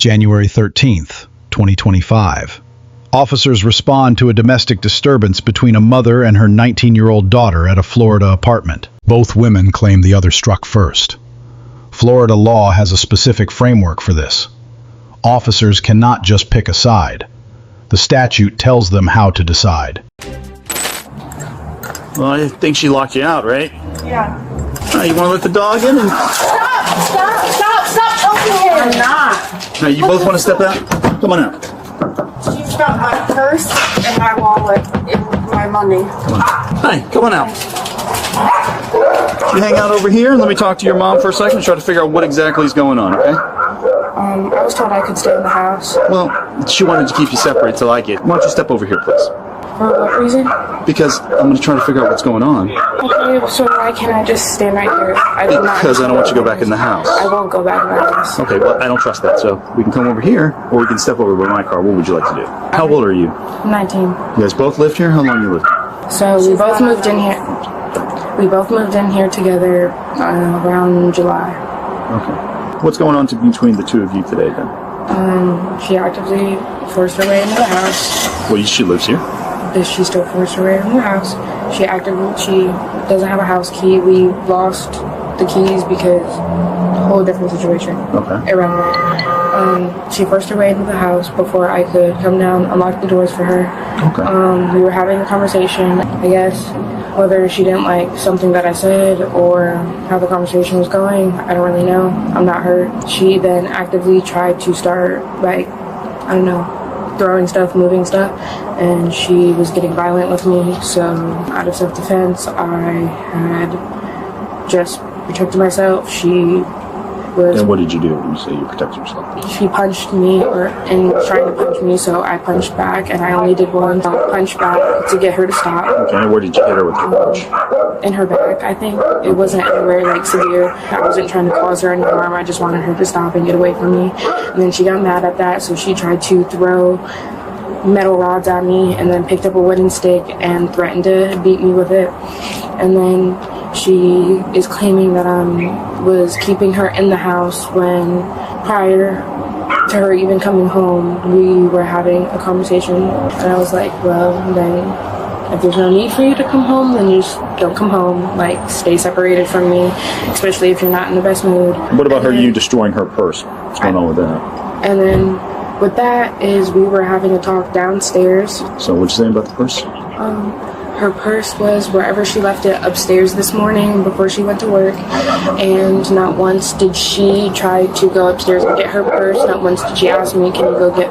January 13th, 2025. Officers respond to a domestic disturbance between a mother and her 19-year-old daughter at a Florida apartment. Both women claim the other struck first. Florida law has a specific framework for this. Officers cannot just pick a side. The statute tells them how to decide. Well, I think she locked you out, right? Yeah. You want to let the dog in? Stop choking him! I'm not. You both want to step out? Come on out. She's got my purse and my wallet and my money. Come on. Hi, come on out. You hang out over here and let me talk to your mom for a second and try to figure out what exactly is going on, okay? I was told I could stay in the house. Well, she wanted to keep you separate till I get. Why don't you step over here, please? For what reason? Because I'm going to try to figure out what's going on. Okay, so why can't I just stand right here? Because I don't want you to go back in the house. I won't go back in the house. Okay, well, I don't trust that, so we can come over here, or we can step over by my car. What would you like to do? How old are you? 19. You guys both lived here? How long you lived here? So we both moved in here. We both moved in here together around July. Okay. What's going on between the two of you today, then? She actively forced her way into the house. Well, she lives here. Does she still force her way into the house? She doesn't have a house key. We lost the keys because a whole different situation. Okay. Irrelevant. She forced her way into the house before I could come down, unlock the doors for her. Okay. We were having a conversation, I guess. Whether she didn't like something that I said or how the conversation was going, I don't really know. I'm not her. She then actively tried to start, throwing stuff, moving stuff, and she was getting violent with me. So out of self-defense, I had just protected myself. And what did you do when you say you protected yourself? She punched me and was trying to punch me, so I punched back, and I only did one punch back to get her to stop. Okay, and where did you hit her with your punch? In her back, I think. It wasn't anywhere severe. I wasn't trying to cause her any harm. I just wanted her to stop and get away from me. And then she got mad at that, so she tried to throw metal rods at me and then picked up a wooden stick and threatened to beat me with it. And then she is claiming that I was keeping her in the house when prior to her even coming home, we were having a conversation. And I was like, well, then if there's no need for you to come home, then you just don't come home. Stay separated from me, especially if you're not in the best mood. What about you destroying her purse? What's going on with that? And then with that is we were having a talk downstairs. So what'd you say about the purse? Her purse was wherever she left it upstairs this morning before she went to work, and not once did she try to go upstairs and get her purse. Not once did she ask me, can you go get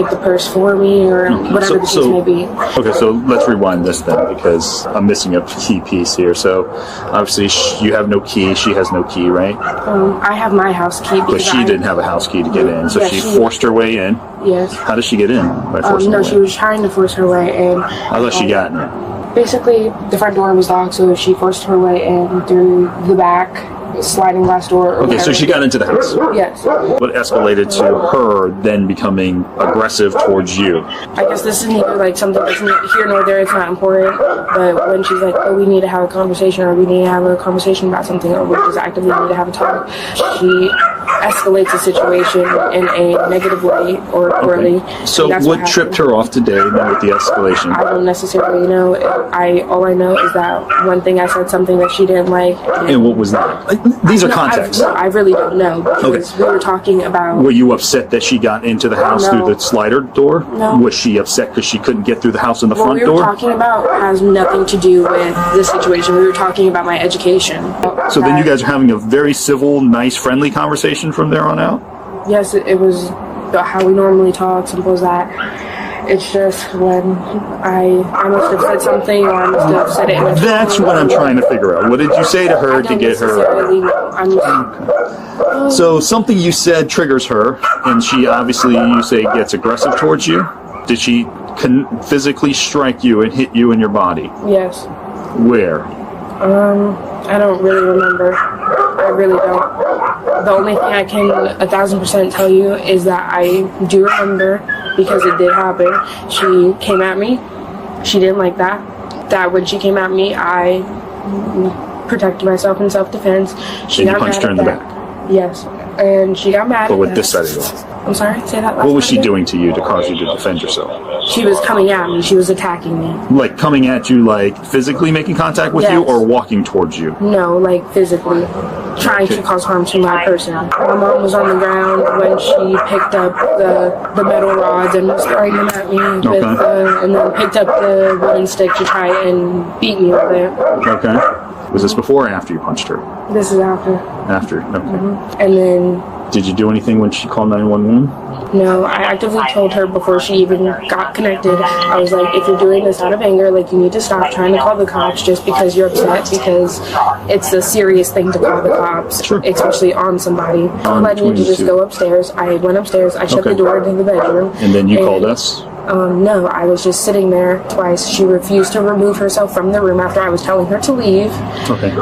the purse for me, or whatever the case may be. Okay, so let's rewind this then, because I'm missing a key piece here. So obviously you have no key, she has no key, right? I have my house key. But she didn't have a house key to get in, so she forced her way in. Yes. How did she get in? No, she was trying to force her way in. How thought she got in? Basically, the front door was locked, so she forced her way in through the back sliding glass door. Okay, so she got into the house. Yes. What escalated to her then becoming aggressive towards you? I guess this is neither something that's here nor there. It's not important. But when she's like, "Oh, we need to have a conversation," or "We need to have a conversation about something," or "We just actively need to have a talk," she escalates the situation in a negative way or poorly. Okay. So what tripped her off today then with the escalation? I don't necessarily know. All I know is that one thing I said something that she didn't like. And what was that? These are contexts. I really don't know. Because we were talking about... Were you upset that she got into the house through the slider door? No. Was she upset because she couldn't get through the house in the front door? What we were talking about has nothing to do with this situation. We were talking about my education. So then you guys are having a very civil, nice, friendly conversation from there on out? Yes, it was how we normally talk, simple as that. It's just when I must have said something, or I must have said it in a... That's what I'm trying to figure out. What did you say to her to get her... So something you said triggers her, and she obviously, you say, gets aggressive towards you? Did she physically strike you and hit you in your body? Yes. Where? I don't really remember. I really don't. The only thing I can 1,000% tell you is that I do remember, because it did happen. She came at me. She didn't like that. That when she came at me, I protected myself in self-defense. She got punched mad her in the back. back? Yes. And she got mad But at with that. this side of you? I'm sorry, say that last What was part she again? doing to you to cause you to defend yourself? She was coming at me. She was attacking me. Like coming at you, like physically making contact with you, Yes. or walking towards you? No, like physically, trying to cause harm to my person. My mom was on the ground when she picked up the metal rods and was throwing them at me, with, and then picked up the wooden stick to try and beat me with it. Okay. Was this before or after you punched her? This is after. After. Okay. And then, Did you do anything when she called 911? no, I actively told her before she even got connected. I was like, if you're doing this out of anger, like, you need to stop trying to call the cops just because you're upset, because it's a serious thing to call the cops, Sure. especially on somebody. Let me to just 22. go upstairs. I went upstairs. I shut Okay. the door into the bedroom. And then you called us? No, I was just sitting there twice. She refused to remove herself from the room after I was telling her to leave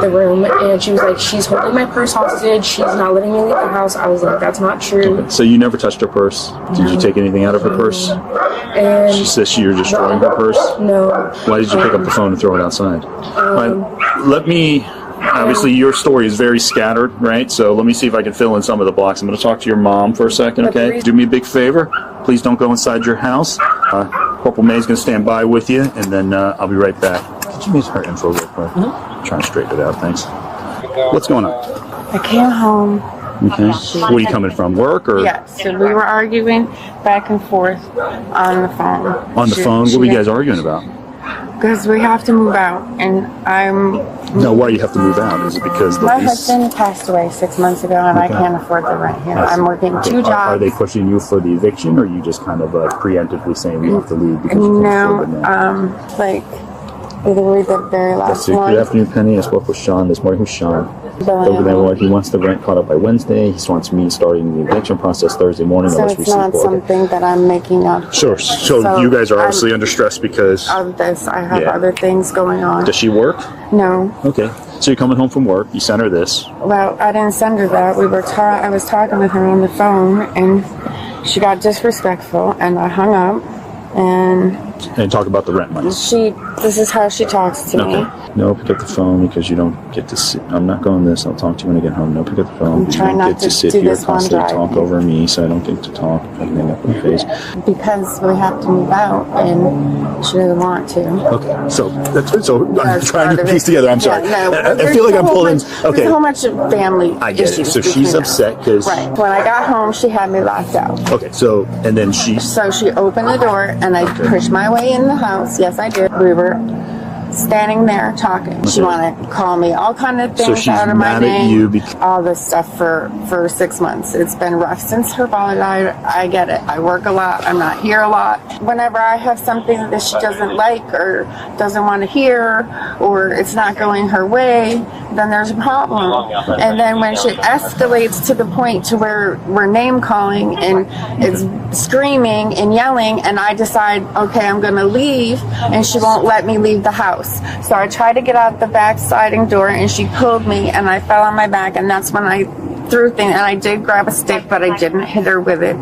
the room. And she was like, she's holding my purse hostage. She's not letting me leave the house. I was like, that's not true. Okay. So you never touched her purse? Did you take anything out of her purse? And She says you were destroying her purse? no. Why did you pick up the phone and throw it outside? Let me... Obviously, your story is very scattered, right? So let me see if I can fill in some of the blocks. I'm going to talk to your mom for a second, okay? Do me a big favor. Please don't go inside your house. Corporal May's going to stand by with you, and then I'll be right back. Could you give me her info real quick? Trying to straighten it out, thanks. What's going on? I came home. Okay. Where are you coming from? Work or? Yeah, so we were arguing back and forth on the phone. On the phone? What were you guys arguing about? Because we have to move out, and No, why you have to move out? Is it because the my lease? husband passed away 6 months ago, and I can't afford the rent here. I'm working two jobs. Are they pushing you for the eviction, or are you just kind of preemptively saying you have to leave because you can't afford the rent? Like literally the very last one. Good afternoon, Penny. I spoke with Sean this morning. Who's Sean? He wants the rent caught up by Wednesday. He wants me starting the eviction process Thursday morning. So it's not something that I'm making up. Sure. So you guys are obviously under stress because of this. I have other things going on. Does she work? No. Okay. So you're coming home from work. You sent her this. Well, I didn't send her that. I was talking with her on the phone, and she got disrespectful, and I hung up. And talk about the rent money. This is how she talks to me. No, pick up the phone because you don't get to sit. I'm not going this. I'll talk to you when I get home. No, pick up the phone. I'm trying not to sit do here this one constantly drive. talk over me, so I don't get to talk. Everything up in my face. Because we have to move out, and she doesn't want to. Okay, so I'm That's trying part to of piece it. together. I'm sorry. Yeah, no, I feel like I'm pulling. There's a whole bunch of family I get it. issues. So she's between us. upset because. Right. When I got home, she had me locked out. Okay, so and then she. So she opened the door, and I pushed my way in the house. Yes, I did. We were standing there talking. She wanted to call me all kind of things she's out of my mad at name. you because. All this stuff for 6 months. It's been rough since her father died. I get it. I work a lot. I'm not here a lot. Whenever I have something that she doesn't like or doesn't want to hear, or it's not going her way, then there's a problem. And then when she escalates to the point to where we're name calling and it's screaming and yelling, and I decide, okay, I'm going to leave, and she won't let me leave the house. So I tried to get out the back sliding door, and she pulled me, and I fell on my back, and that's when I threw things, and I did grab a stick, but I didn't hit her with it.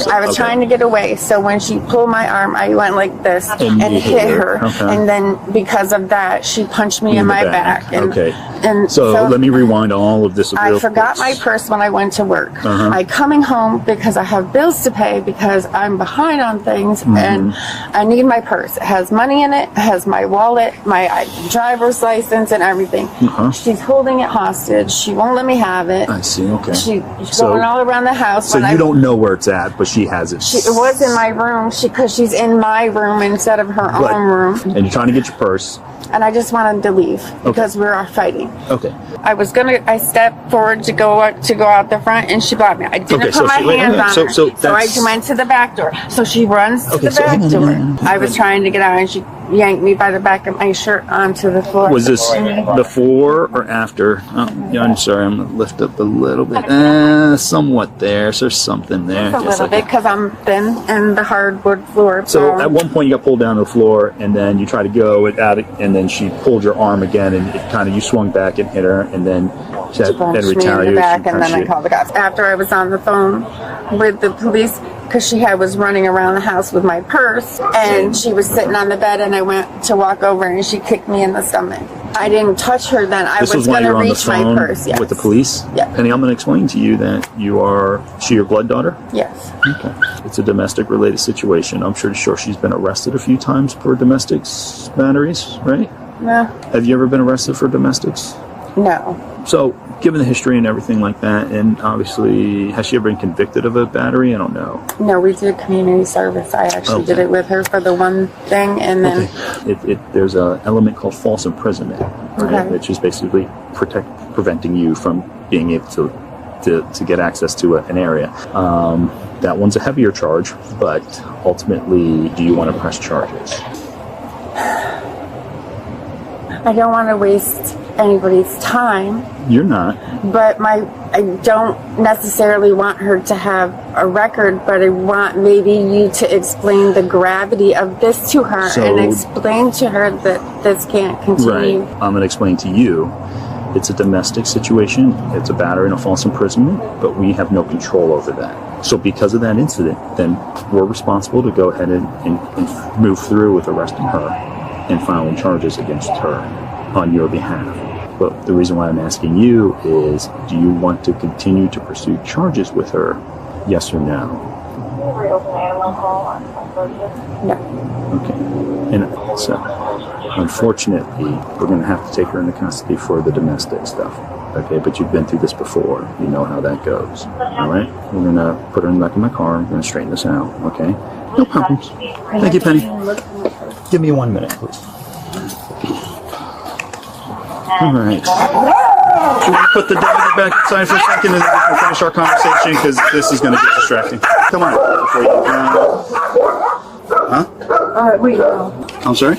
I was trying to get away, so when she pulled my arm, I went like this and hit her. Okay. And then because of that, she punched me in my back. And, and so let me rewind all of this. I forgot my purse when I went to work. I coming home because I have bills to pay because I'm behind on things, and I need my purse. It has money in it. It has my wallet, my driver's license, and everything. She's holding it hostage. She won't let me have it. I see. Okay. She's going all around the house. So you don't know where it's at, but she has it. It was in my room because she's in my room instead of her own room. And you're trying to get your purse. And I just wanted to leave because we were fighting. Okay. I stepped forward to go out the front, and she blocked me. I didn't put my hands on her. So I went to the back door. So she runs to the back door. I was trying to get out, and she yanked me by the back of my shirt onto the floor. Was this before or after? Oh, yeah, I'm sorry. I'm going to lift up a little bit. Somewhat there. So there's something there. A little bit because I'm thin and the hardwood floor. So at one point you got pulled down to the floor, and then you tried to go and then she pulled your arm again, and it kind of you swung back and hit her, and then she punched me in the back, and then I called the cops. After I was on the phone with the police, because she was running around the house with my purse, and she was sitting on the bed, and I went to walk over, and she kicked me in the stomach. I didn't touch her then. I was going to reach my purse. Yes. With the police? Yeah. Penny, I'm going to explain to you that she your blood daughter? Yes. months. Okay. It's a domestic related situation. I'm sure she's been arrested a few times for domestic batteries, right? No. Have you ever been arrested for domestics? No. So, given the history and everything like that, and obviously, has she ever been convicted of a battery? I don't know. No, we did community service. I actually did it with her for the one thing, and then... Okay. There's an element called false imprisonment, right? Which is basically preventing you from being able to get access to an area. That one's a heavier charge, but ultimately, do you want to press charges? I don't want to waste anybody's time. You're not. But I don't necessarily want her to have a record, but I want maybe you to explain the gravity of this to her and explain to her that this can't continue. Right. I'm going to explain to you. It's a domestic situation. It's a battery and a false imprisonment, but we have no control over that. So because of that incident, then we're responsible to go ahead and move through with arresting her and filing charges against her on your behalf. But the reason why I'm asking you is, do you want to continue to pursue charges with her? Yes or no? No. Okay. And so, unfortunately, we're going to have to take her into custody for the domestic stuff. Okay, but you've been through this before. You know how that goes. All right? We're going to put her in the back of my car. We're going to straighten this out. Okay? No problems. Thank you, Penny. Give me 1 minute, please. All right. Should we put the dog back inside for a second and then we can finish our conversation, because this is going to get distracting. Come on. Huh? Wait, no. I'm sorry?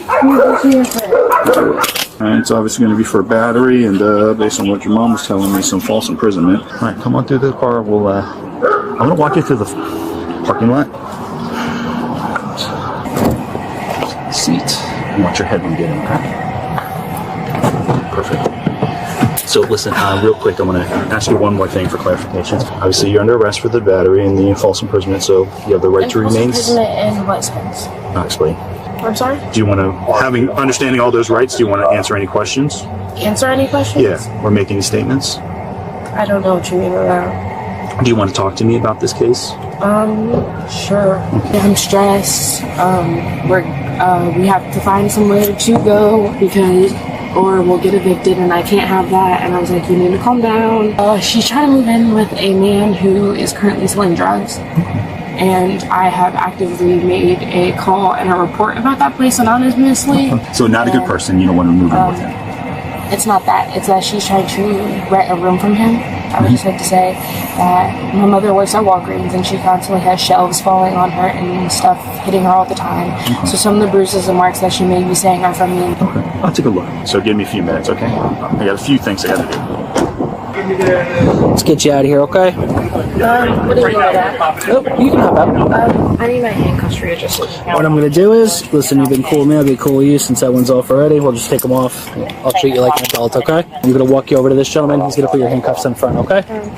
Alright, it's obviously going to be for a battery, and based on what your mom was telling me, some false imprisonment. Alright, come on through the car. We'll, I'm going to walk you through the parking lot. Seat. I want your headroom get in, okay? Perfect. So listen, real quick, I'm going to ask you one more thing for clarification. Obviously, you're under arrest for the battery and the false imprisonment, so you have the right to remain. False imprisonment in what sense? I'll explain. I'm sorry? Do you want to, understanding all those rights, do you want to answer any questions? Answer any questions? Yeah. Or make any statements? I don't know what you mean by that. Do you want to talk to me about this case? Sure. I'm stressed. We have to find somewhere to go or we'll get evicted, and I can't have that. And I was like, you need to calm down. She's trying to move in with a man who is currently selling drugs. And I have actively made a call and a report about that place anonymously. So not a good person. You don't want to move in with him. It's not that. It's that she's trying to rent a room from him. I would just like to say that my mother works at Walgreens, and she constantly has shelves falling on her and stuff hitting her all the time. Okay. So some of the bruises and marks that she may be saying are from me. Okay. I'll take a look. So give me a few minutes, okay? I got a few things I got to do. Let's get you out of here, okay? What do you mean by that? Oh, you can hop out. I need my handcuffs readjusted. What I'm going to do is, listen, you've been cool with me, I'll be cool with you since that one's off already. We'll just take them off. I'll treat you like an adult, okay? I'm going to walk you over to this gentleman. He's going to put your handcuffs in front, okay? Can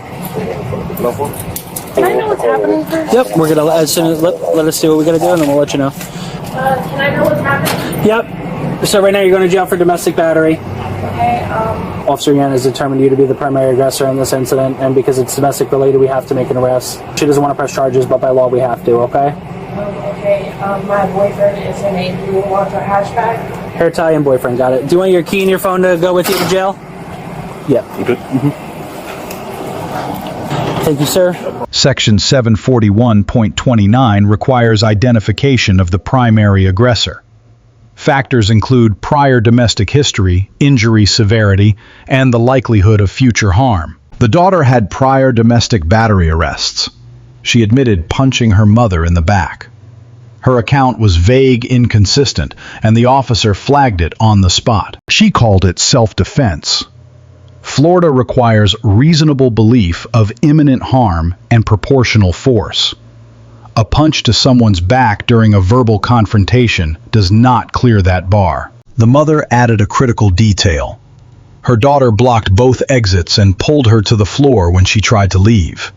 I know what's happening first? Yep, we're going to, as soon as, let us see what we got to do, and then we'll let you know. Can I know what's happening? Yep. So right now you're going to jail for domestic battery. Okay, Officer Yan has determined you to be the primary aggressor in this incident, and because it's domestic related, we have to make an arrest. She doesn't want to press charges, but by law we have to, okay? Okay, my boyfriend is in a blue Elantra hatchback. Her Italian boyfriend, got it. Do you want your key and your phone to go with you to jail? Yeah. You good? Thank you, sir. Section 741.29 requires identification of the primary aggressor. Factors include prior domestic history, injury severity, and the likelihood of future harm. The daughter had prior domestic battery arrests. She admitted punching her mother in the back. Her account was vague, inconsistent, and the officer flagged it on the spot. She called it self-defense. Florida requires reasonable belief of imminent harm and proportional force. A punch to someone's back during a verbal confrontation does not clear that bar. The mother added a critical detail. Her daughter blocked both exits and pulled her to the floor when she tried to leave.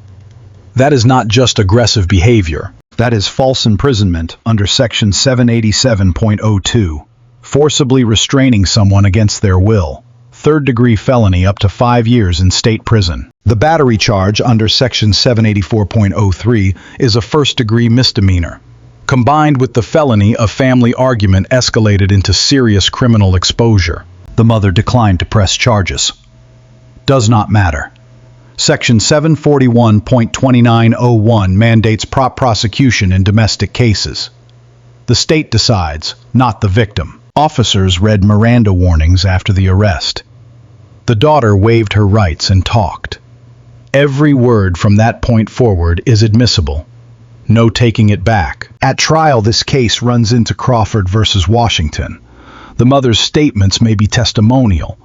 That is not just aggressive behavior. That is false imprisonment under Section 787.02, forcibly restraining someone against their will, third-degree felony up to 5 years in state prison. The battery charge under Section 784.03 is a first-degree misdemeanor. Combined with the felony of family argument escalated into serious criminal exposure. The mother declined to press charges. Does not matter. Section 741.2901 mandates prompt prosecution in domestic cases. The state decides, not the victim. Officers read Miranda warnings after the arrest. The daughter waived her rights and talked. Every word from that point forward is admissible. No taking it back. At trial, this case runs into Crawford versus Washington. The mother's statements may be testimonial.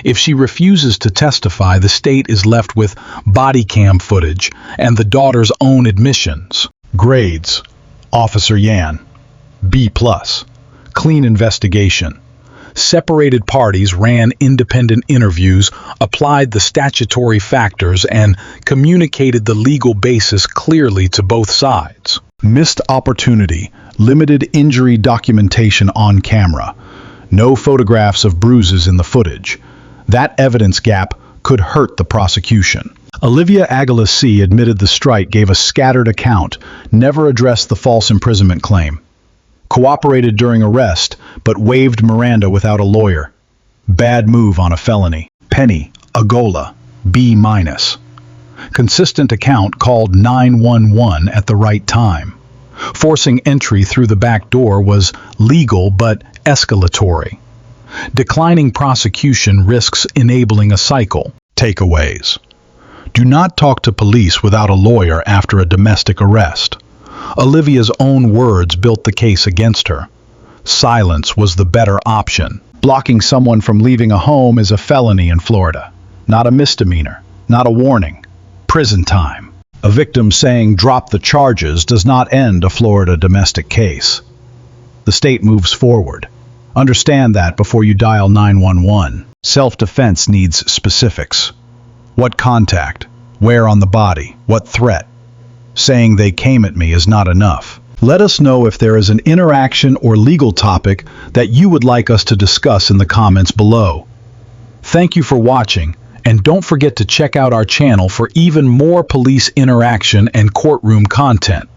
If she refuses to testify, the state is left with Bodycam footage and the daughter's own admissions. Grades: Officer Yan, B+. Clean investigation. Separated parties ran independent interviews, applied the statutory factors, and communicated the legal basis clearly to both sides. Missed opportunity: limited injury documentation on camera. No photographs of bruises in the footage. That evidence gap could hurt the prosecution. Olivia Aguilar-C admitted the strike gave a scattered account, never addressed the false imprisonment claim. Cooperated during arrest, but waived Miranda without a lawyer. Bad move on a felony. Penny Agola, B-. Consistent account, called 911 at the right time. Forcing entry through the back door was legal but escalatory. Declining prosecution risks enabling a cycle. Takeaways: do not talk to police without a lawyer after a domestic arrest. Olivia's own words built the case against her. Silence was the better option. Blocking someone from leaving a home is a felony in Florida. Not a misdemeanor, not a warning. Prison time. A victim saying drop the charges does not end a Florida domestic case. The state moves forward. Understand that before you dial 911. Self-defense needs specifics. What contact? Where on the body? What threat? Saying they came at me is not enough. Let us know if there is an interaction or legal topic that you would like us to discuss in the comments below. Thank you for watching, and don't forget to check out our channel for even more police interaction and courtroom content.